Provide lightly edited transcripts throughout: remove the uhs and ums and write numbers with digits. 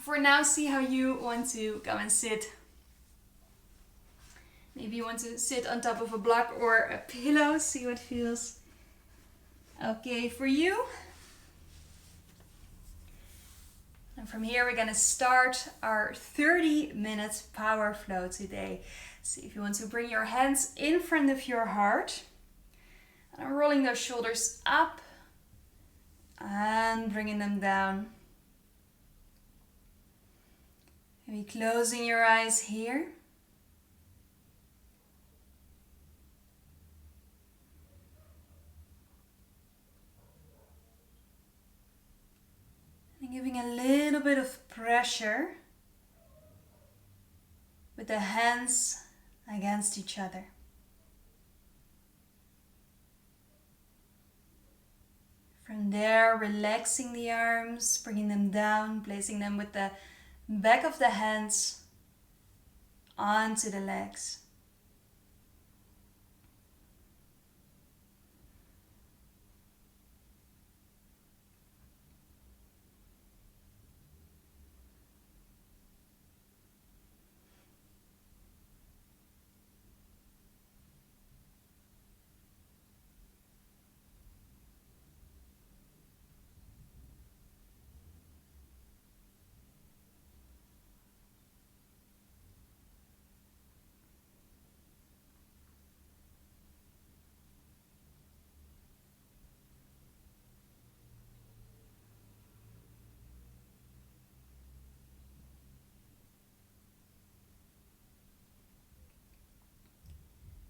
For now, see how you want to come and sit. Maybe you want to sit on top of a block or a pillow, see what feels okay for you. And from here, we're going to start our 30-minute power flow today. See if you want to bring your hands in front of your heart. And I'm rolling those shoulders up and bringing them down. Maybe closing your eyes here. And giving a little bit of pressure with the hands against each other. From there, relaxing the arms, bringing them down, placing them with the back of the hands onto the legs.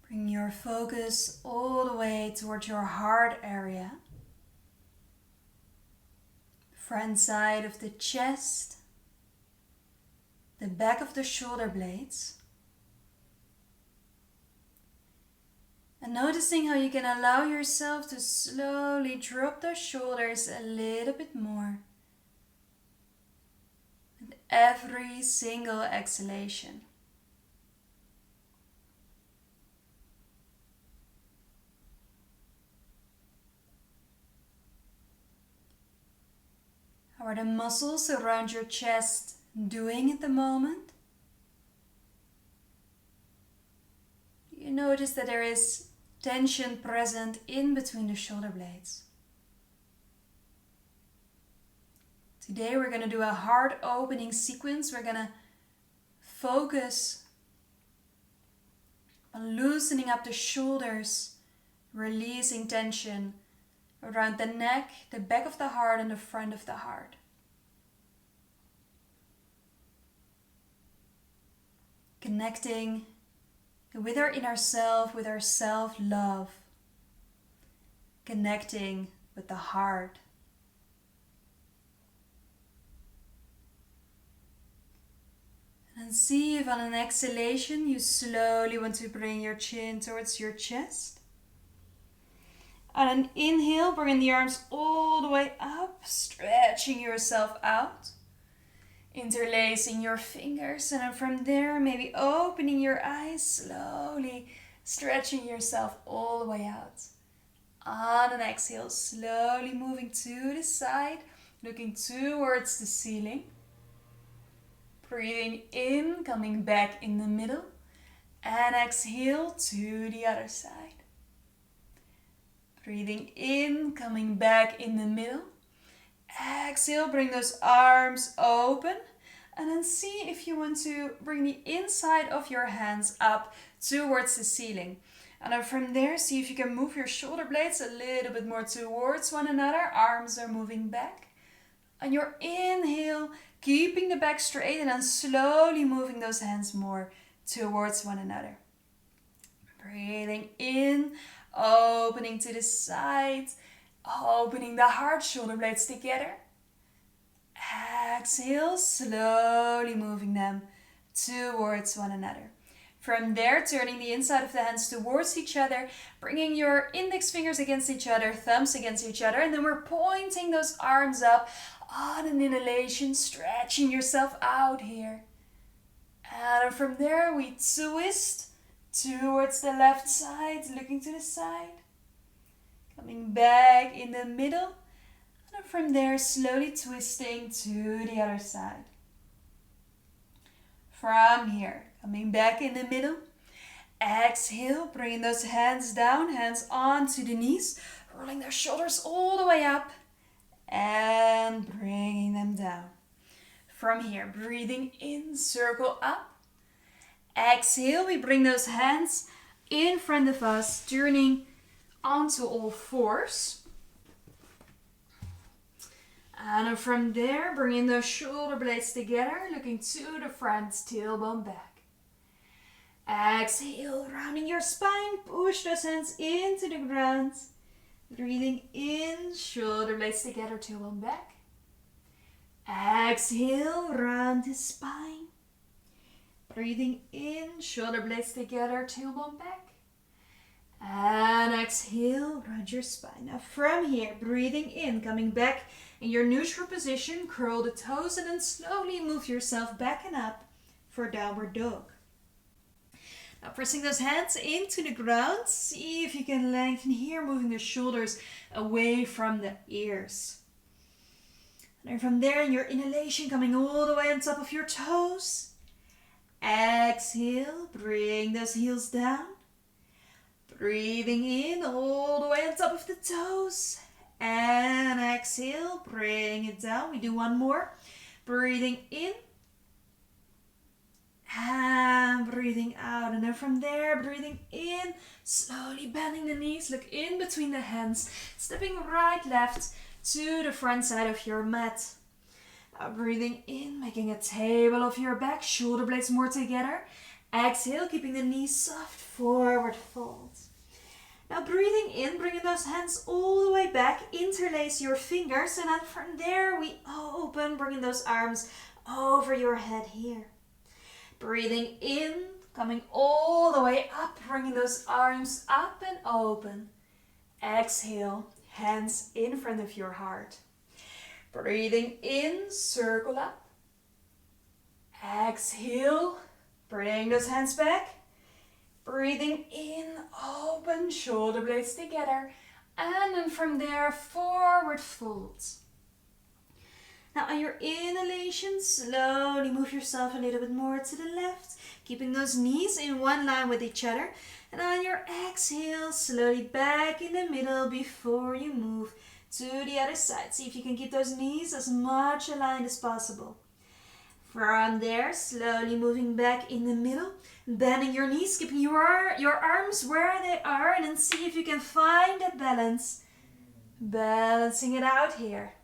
Bring your focus all the way towards your heart area. Front side of the chest. The back of the shoulder blades. And noticing how you can allow yourself to slowly drop those shoulders a little bit more. With every single exhalation. How are the muscles around your chest doing at the moment? You notice that there is tension present in between the shoulder blades. Today we're going to do a heart opening sequence. We're going to focus on loosening up the shoulders, releasing tension around the neck, the back of the heart and the front of the heart. Connecting with our inner self, with our self-love. Connecting with the heart. And see if on an exhalation you slowly want to bring your chin towards your chest. On an inhale, bring the arms all the way up, stretching yourself out. Interlacing your fingers, and then from there, maybe opening your eyes, slowly stretching yourself all the way out. On an exhale, slowly moving to the side, looking towards the ceiling. Breathing in, coming back in the middle, and exhale to the other side. Breathing in, coming back in the middle. Exhale, bring those arms open. And then see if you want to bring the inside of your hands up towards the ceiling. And then from there, see if you can move your shoulder blades a little bit more towards one another. Arms are moving back. On your inhale, keeping the back straight and then slowly moving those hands more towards one another. Breathing in. Opening to the sides, opening the heart, shoulder blades together. Exhale, slowly moving them towards one another. From there, turning the inside of the hands towards each other, bringing your index fingers against each other, thumbs against each other, and then we're pointing those arms up on an inhalation, stretching yourself out here. And from there, we twist towards the left side, looking to the side. Coming back in the middle. And from there, slowly twisting to the other side. From here, coming back in the middle. Exhale, bringing those hands down, hands onto the knees, rolling their shoulders all the way up and bringing them down. From here, breathing in, circle up. Exhale, we bring those hands in front of us, turning onto all fours. And from there, bringing those shoulder blades together, looking to the front, tailbone back. Exhale, rounding your spine, push those hands into the ground. Breathing in, shoulder blades together, tailbone back. Exhale, round the spine. Breathing in, shoulder blades together, tailbone back. And exhale, round your spine. Now from here, breathing in, coming back in your neutral position, curl the toes and then slowly move yourself back and up for downward dog. Now pressing those hands into the ground, see if you can lengthen here, moving the shoulders away from the ears. And then from there, in your inhalation, coming all the way on top of your toes. Exhale, bring those heels down. Breathing in all the way on top of the toes. And exhale, bring it down. We do one more. Breathing in. And breathing out. And then from there, breathing in. Slowly bending the knees. Look in between the hands. Stepping right, left to the front side of your mat. Now breathing in, making a table of your back. Shoulder blades more together. Exhale, keeping the knees soft. Forward fold. Now breathing in, bringing those hands all the way back, interlace your fingers, and then from there we open, bringing those arms over your head here. Breathing in, coming all the way up, bringing those arms up and open. Exhale, hands in front of your heart. Breathing in, circle up. Exhale, bring those hands back. Breathing in, open, shoulder blades together. And then from there, forward fold. Now on your inhalation, slowly move yourself a little bit more to the left, keeping those knees in one line with each other. And on your exhale, slowly back in the middle before you move to the other side. See if you can keep those knees as much aligned as possible. From there, slowly moving back in the middle, bending your knees, keeping your arms where they are, and then see if you can find that balance. Balancing it out here.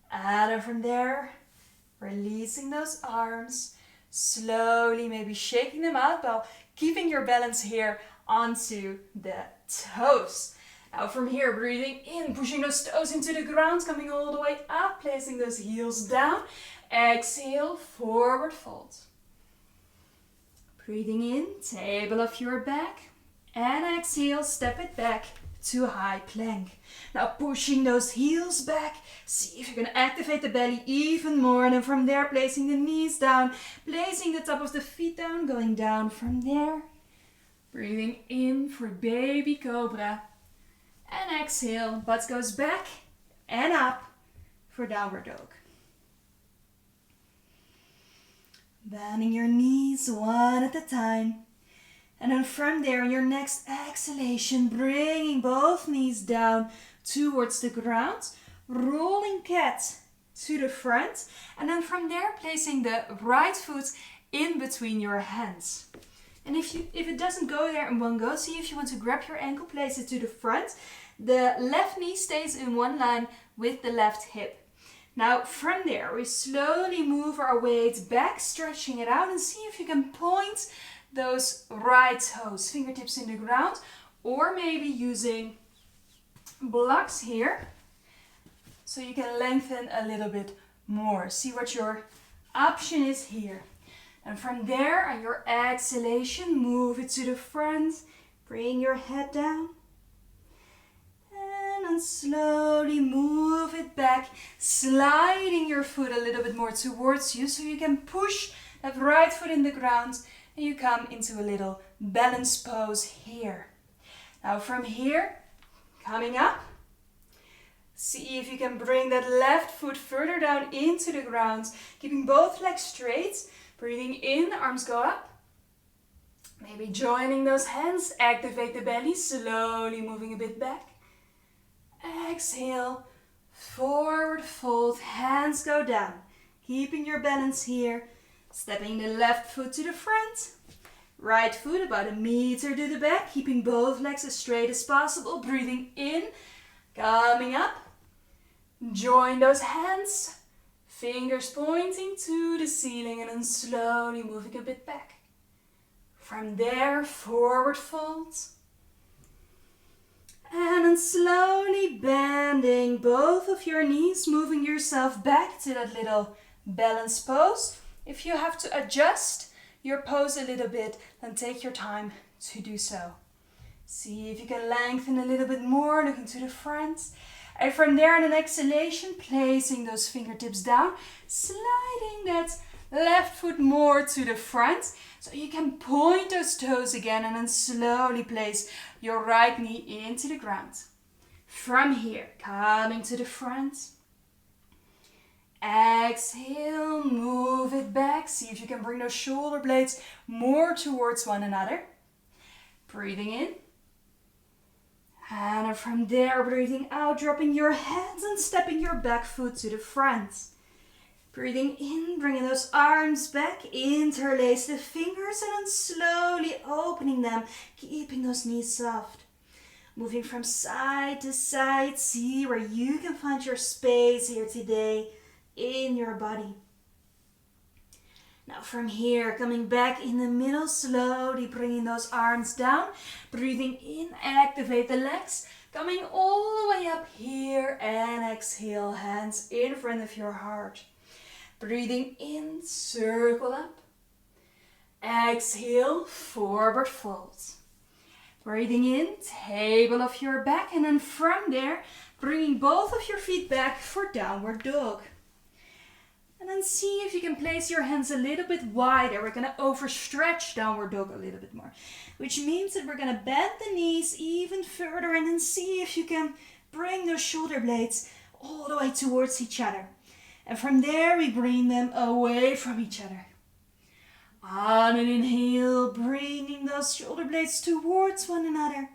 And then from there, releasing those arms, slowly maybe shaking them out while keeping your balance here onto the toes. Now from here, breathing in, pushing those toes into the ground, coming all the way up, placing those heels down. Exhale, forward fold. Breathing in, table of your back. And exhale, step it back to high plank. Now pushing those heels back. See if you can activate the belly even more. And then from there, placing the knees down. Placing the top of the feet down, going down from there. Breathing in for baby cobra. And exhale, butt goes back and up for downward dog. Bending your knees one at a time. And then from there, on your next exhalation, bringing both knees down towards the ground. Rolling cat to the front. And then from there, placing the right foot in between your hands. And if it doesn't go there in one go, see if you want to grab your ankle, place it to the front. The left knee stays in one line with the left hip. Now from there, we slowly move our weight back, stretching it out, and see if you can point those right toes, fingertips in the ground, or maybe using blocks here, so you can lengthen a little bit more. See what your option is here. And from there, on your exhalation, move it to the front, bring your head down. And slowly move it back, sliding your foot a little bit more towards you so you can push that right foot in the ground and you come into a little balance pose here. Now from here, coming up, see if you can bring that left foot further down into the ground, keeping both legs straight, Breathing in, arms go up. Maybe joining those hands, activate the belly, slowly moving a bit back. Exhale, forward fold, hands go down. Keeping your balance here. Stepping the left foot to the front. Right foot about 1 meter to the back, keeping both legs as straight as possible. Breathing in, coming up. Join those hands. Fingers pointing to the ceiling and then slowly moving a bit back. From there, forward fold. And then slowly bending both of your knees, moving yourself back to that little balance pose. If you have to adjust your pose a little bit, then take your time to do so. See if you can lengthen a little bit more, looking to the front. And from there, in an exhalation, placing those fingertips down, sliding that left foot more to the front. So you can point those toes again and then slowly place your right knee into the ground. From here, coming to the front. Exhale, move it back. See if you can bring those shoulder blades more towards one another. Breathing in. And from there, breathing out, dropping your hands and stepping your back foot to the front. Breathing in, bringing those arms back, interlace the fingers and then slowly opening them, keeping those knees soft. Moving from side to side, see where you can find your space here today in your body. Now from here, coming back in the middle, slowly bringing those arms down. Breathing in, activate the legs. Coming all the way up here and exhale, hands in front of your heart. Breathing in, circle up. Exhale, forward fold. Breathing in, table of your back. And then from there, bringing both of your feet back for downward dog. And then see if you can place your hands a little bit wider. We're going to overstretch downward dog a little bit more. Which means that we're going to bend the knees even further. And then see if you can bring those shoulder blades all the way towards each other. And from there, we bring them away from each other. On an inhale, bringing those shoulder blades towards one another.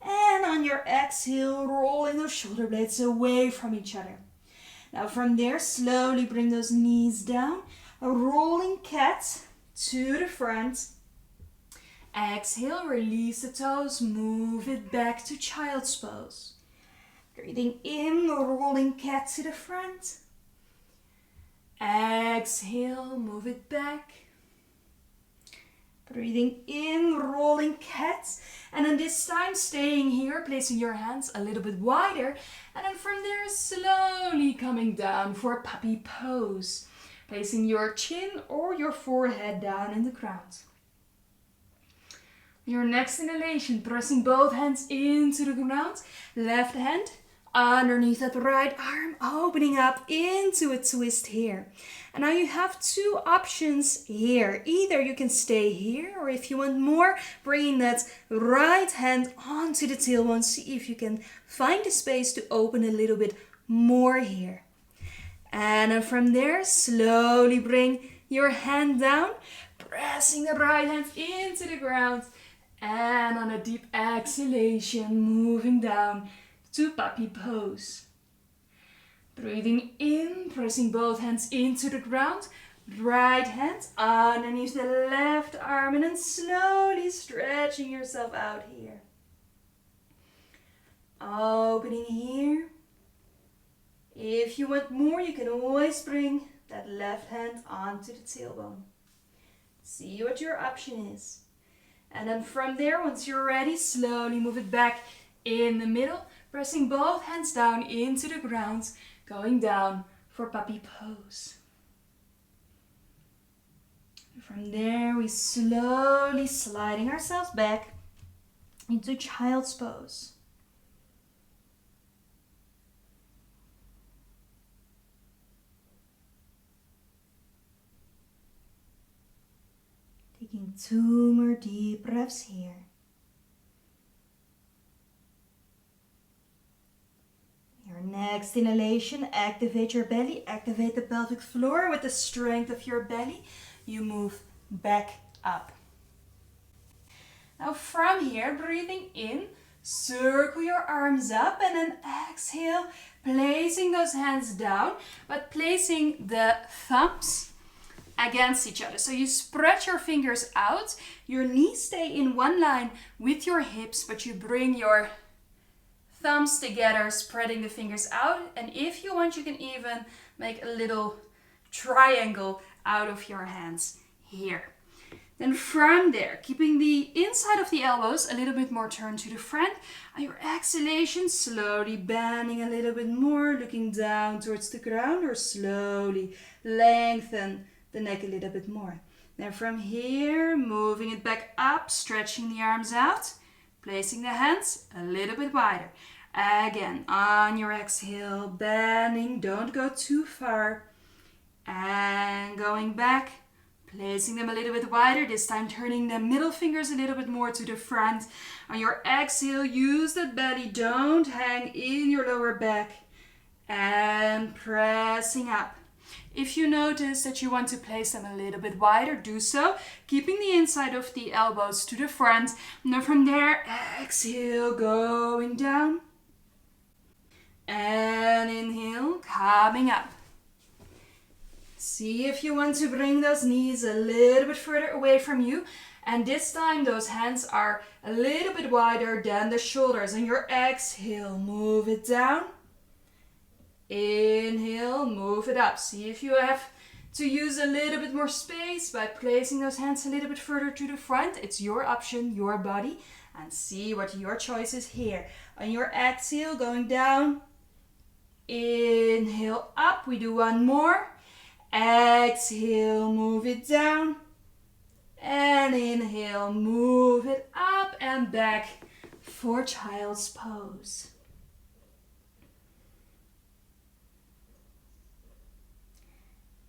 And on your exhale, rolling those shoulder blades away from each other. Now from there, slowly bring those knees down. A rolling cat to the front. Exhale, release the toes, move it back to child's pose. Breathing in, rolling cat to the front. Exhale, move it back. Breathing in, rolling cat. And then this time staying here, placing your hands a little bit wider. And then from there, slowly coming down for puppy pose. Placing your chin or your forehead down in the ground. Your next inhalation, pressing both hands into the ground. Left hand underneath that right arm, opening up into a twist here. And now you have two options here. Either you can stay here, or if you want more, bringing that right hand onto the tailbone. See if you can find the space to open a little bit more here. And then from there, slowly bring your hand down, pressing the right hand into the ground. And on a deep exhalation, moving down to puppy pose. Breathing in, pressing both hands into the ground. Right hand underneath the left arm and then slowly stretching yourself out here. Opening here. If you want more, you can always bring that left hand onto the tailbone. See what your option is. And then from there, once you're ready, slowly move it back in the middle. Pressing both hands down into the ground, going down for puppy pose. From there, we slowly sliding ourselves back into child's pose. Taking 2 more deep breaths here. Your next inhalation, activate your belly, activate the pelvic floor with the strength of your belly. you move back up. Now from here, breathing in, circle your arms up and then exhale, placing those hands down, but placing the thumbs against each other. So you spread your fingers out, your knees stay in one line with your hips, but you bring your thumbs together, spreading the fingers out. And if you want, you can even make a little triangle out of your hands here. Then from there, keeping the inside of the elbows a little bit more turned to the front. On your exhalation, slowly bending a little bit more, looking down towards the ground, or slowly lengthen the neck a little bit more. Then from here, moving it back up, stretching the arms out, placing the hands a little bit wider. Again, on your exhale, bending, don't go too far. And going back, placing them a little bit wider, this time turning the middle fingers a little bit more to the front. On your exhale, use that belly, don't hang in your lower back. And pressing up. If you notice that you want to place them a little bit wider, do so, keeping the inside of the elbows to the front. And then from there, exhale, going down. And inhale, coming up. See if you want to bring those knees a little bit further away from you. And this time, those hands are a little bit wider than the shoulders. On your exhale, move it down. Inhale, move it up. See if you have to use a little bit more space by placing those hands a little bit further to the front. It's your option, your body, and see what your choice is here. On your exhale, going down. Inhale, up. We do one more. Exhale, move it down. And inhale, move it up and back for child's pose.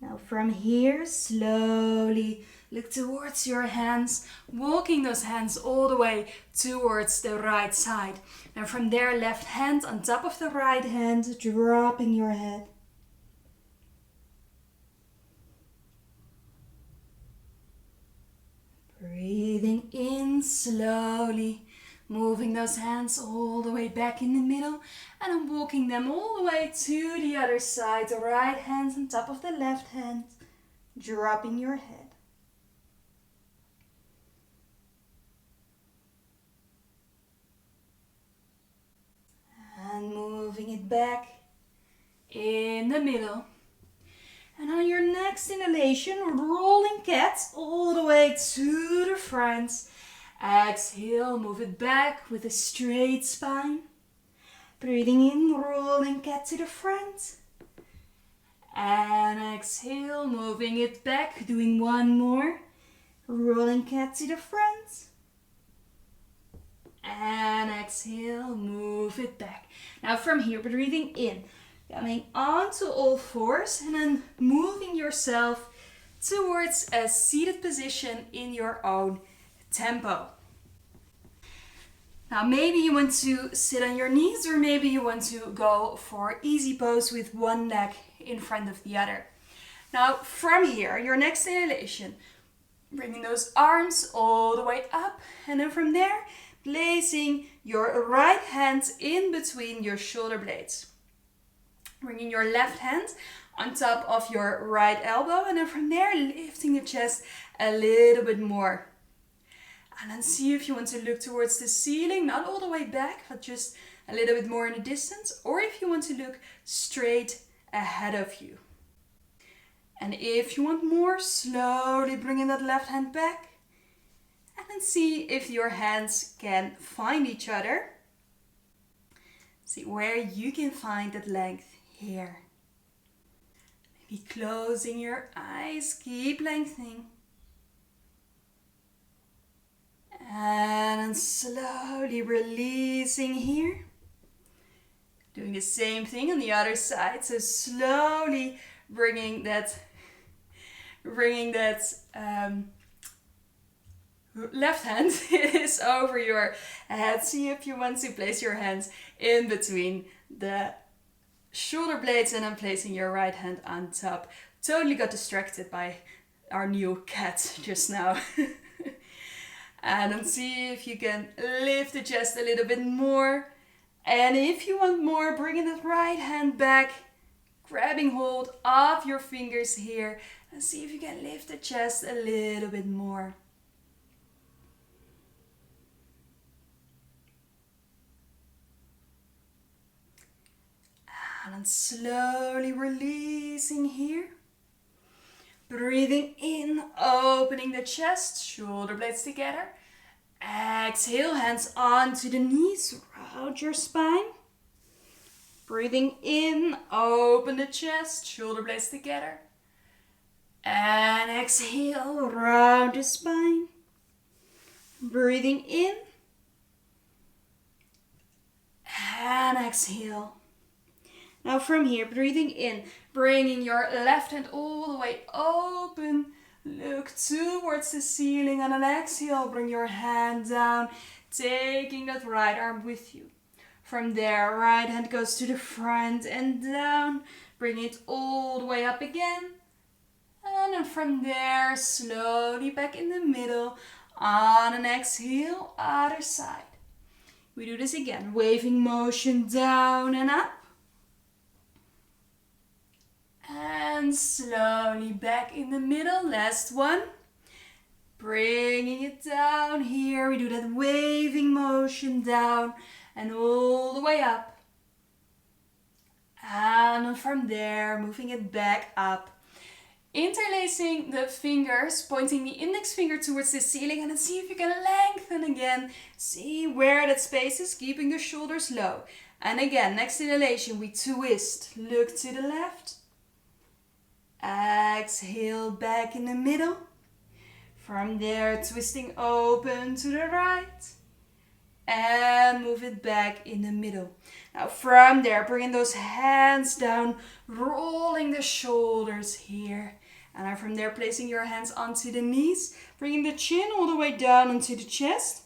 Now from here, slowly look towards your hands, walking those hands all the way towards the right side. And from there, left hand on top of the right hand, dropping your head. Breathing in slowly, moving those hands all the way back in the middle, and I'm walking them all the way to the other side. The right hand on top of the left hand, dropping your head. And moving it back in the middle. And on your next inhalation, rolling cat all the way to the front. Exhale, move it back with a straight spine. Breathing in, rolling cat to the front. And exhale, moving it back, doing one more. Rolling cat to the front. And exhale, move it back. Now from here, breathing in, coming onto all fours and then moving yourself towards a seated position in your own tempo. Now maybe you want to sit on your knees, or maybe you want to go for easy pose with one leg in front of the other. Now from here, your next inhalation, bringing those arms all the way up, and then from there, placing your right hand in between your shoulder blades. Bringing your left hand on top of your right elbow, and then from there, lifting the chest a little bit more. And then see if you want to look towards the ceiling, not all the way back, but just a little bit more in the distance, or if you want to look straight ahead of you. And if you want more, slowly bringing that left hand back, and then see if your hands can find each other. See where you can find that length here. Maybe closing your eyes, keep lengthening. And then slowly releasing here. Doing the same thing on the other side. So slowly bringing that left hand is over your head. See if you want to place your hands in between the shoulder blades and then placing your right hand on top. Totally got distracted by our new cat just now. And then see if you can lift the chest a little bit more. And if you want more, bringing that right hand back, grabbing hold of your fingers here, and see if you can lift the chest a little bit more. And then slowly releasing here. Breathing in, opening the chest, shoulder blades together. Exhale, hands onto the knees, round your spine. Breathing in, open the chest, shoulder blades together. And exhale, round the spine. Breathing in. And exhale. Now from here, breathing in, bringing your left hand all the way open. Look towards the ceiling and then exhale, bring your hand down, taking that right arm with you. From there, right hand goes to the front and down, bring it all the way up again. And then from there, slowly back in the middle, on an exhale, other side. We do this again, waving motion down and up. And slowly back in the middle, last one. Bringing it down here, we do that waving motion down and all the way up. And from there, moving it back up. Interlacing the fingers, pointing the index finger towards the ceiling, and then see if you can lengthen again. See where that space is, keeping the shoulders low. And again, next inhalation, we twist. Look to the left. Exhale, back in the middle. From there, twisting open to the right. And move it back in the middle. Now from there, bringing those hands down, rolling the shoulders here. And now from there, placing your hands onto the knees, bringing the chin all the way down onto the chest.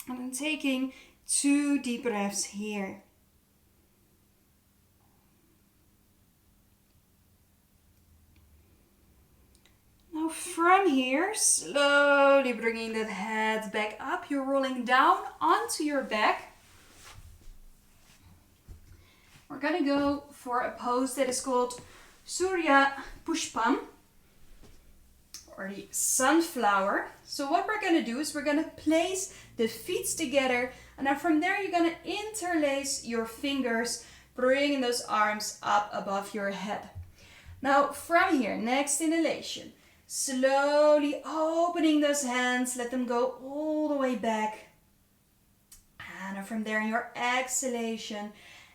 And then taking 2 deep breaths here. Now from here, slowly bringing that head back up. You're rolling down onto your back. We're going to go for a pose that is called Surya Pushpam, or the sunflower. So what we're going to do is we're going to place the feet together, and then from there you're going to interlace your fingers, bringing those arms up above your head. Now from here, next inhalation, slowly opening those hands, let them go all the way back. And from there, in your exhalation,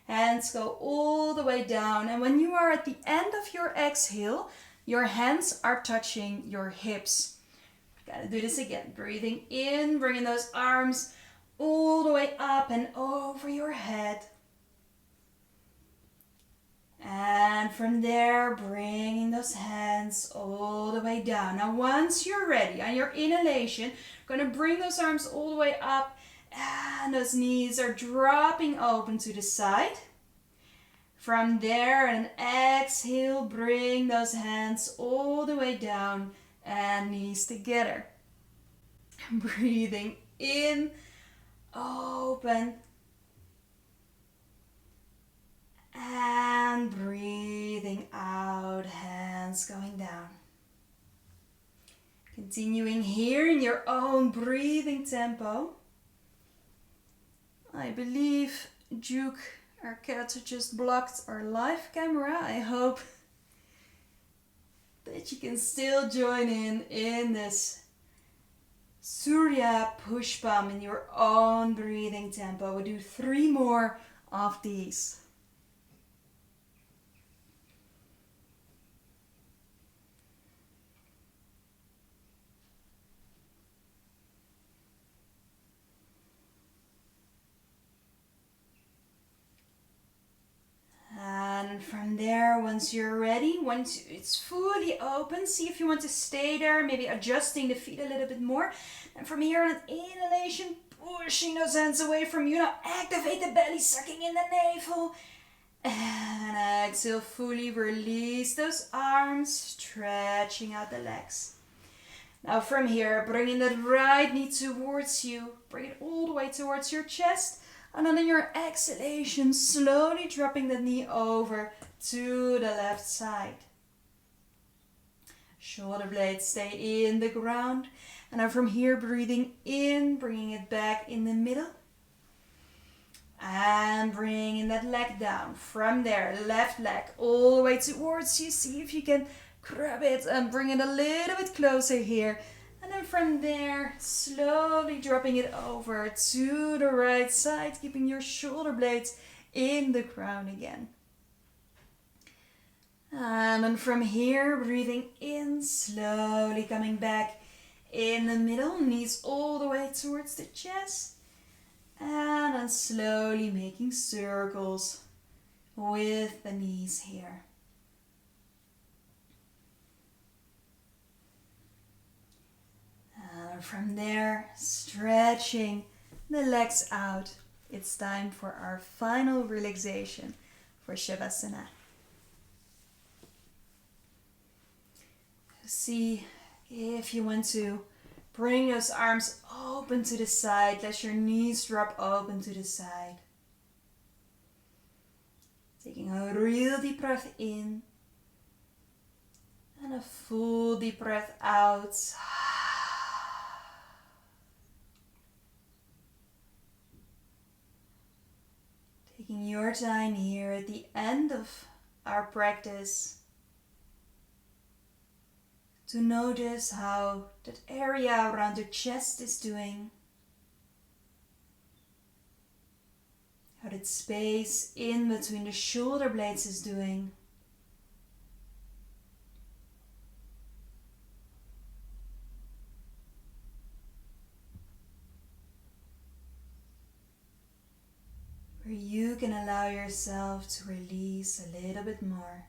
hands go all the way down. And when you are at the end of your exhale, your hands are touching your hips. Gotta do this again. Breathing in, bringing those arms all the way up and over your head. And from there, bringing those hands all the way down. Now, once you're ready on your inhalation, going to bring those arms all the way up. And those knees are dropping open to the side. From there, an exhale, bring those hands all the way down and knees together. Breathing in, open. And breathing out, hands going down. Continuing here in your own breathing tempo. I believe Duke, our cat, just blocked our live camera. I hope that you can still join in this Surya Pushpam in your own breathing tempo. We'll do 3 more of these. And from there, once you're ready, once it's fully open, see if you want to stay there, maybe adjusting the feet a little bit more. And from here on inhalation, pushing those hands away from you. Now activate the belly, sucking in the navel. And exhale, fully release those arms, stretching out the legs. Now from here, bringing that right knee towards you. Bring it all the way towards your chest. And then in your exhalation, slowly dropping the knee over to the left side. Shoulder blades stay in the ground. And then from here, breathing in, bringing it back in the middle. And bringing that leg down. From there, left leg all the way towards you. See if you can grab it and bring it a little bit closer here. And then from there, slowly dropping it over to the right side, keeping your shoulder blades in the ground again. And then from here, breathing in, slowly coming back in the middle, knees all the way towards the chest. And then slowly making circles with the knees here. And from there, stretching the legs out. It's time for our final relaxation for Shavasana. See if you want to bring those arms open to the side. Let your knees drop open to the side. Taking a real deep breath in. And a full deep breath out. Taking your time here at the end of our practice to notice how that area around the chest is doing. How that space in between the shoulder blades is doing. Where you can allow yourself to release a little bit more.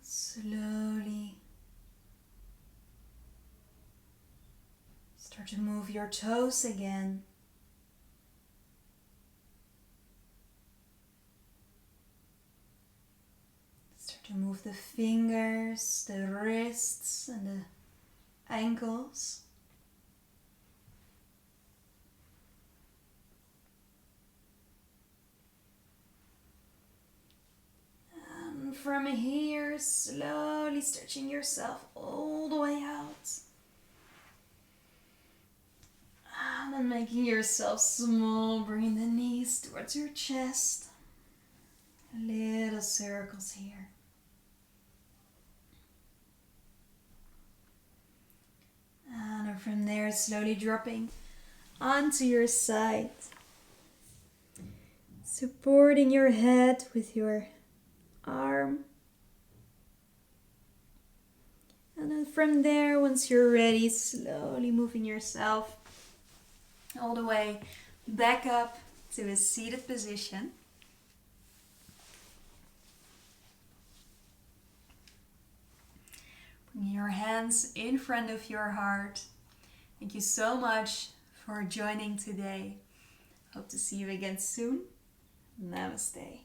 Slowly start to move your toes again. Start to move the fingers, the wrists and the ankles. From here, slowly stretching yourself all the way out. And then making yourself small, bringing the knees towards your chest. Little circles here. And from there, slowly dropping onto your side. Supporting your head with your arm. And then from there, once you're ready, slowly moving yourself all the way back up to a seated position. Bring your hands in front of your heart. Thank you so much for joining today. Hope to see you again soon. Namaste.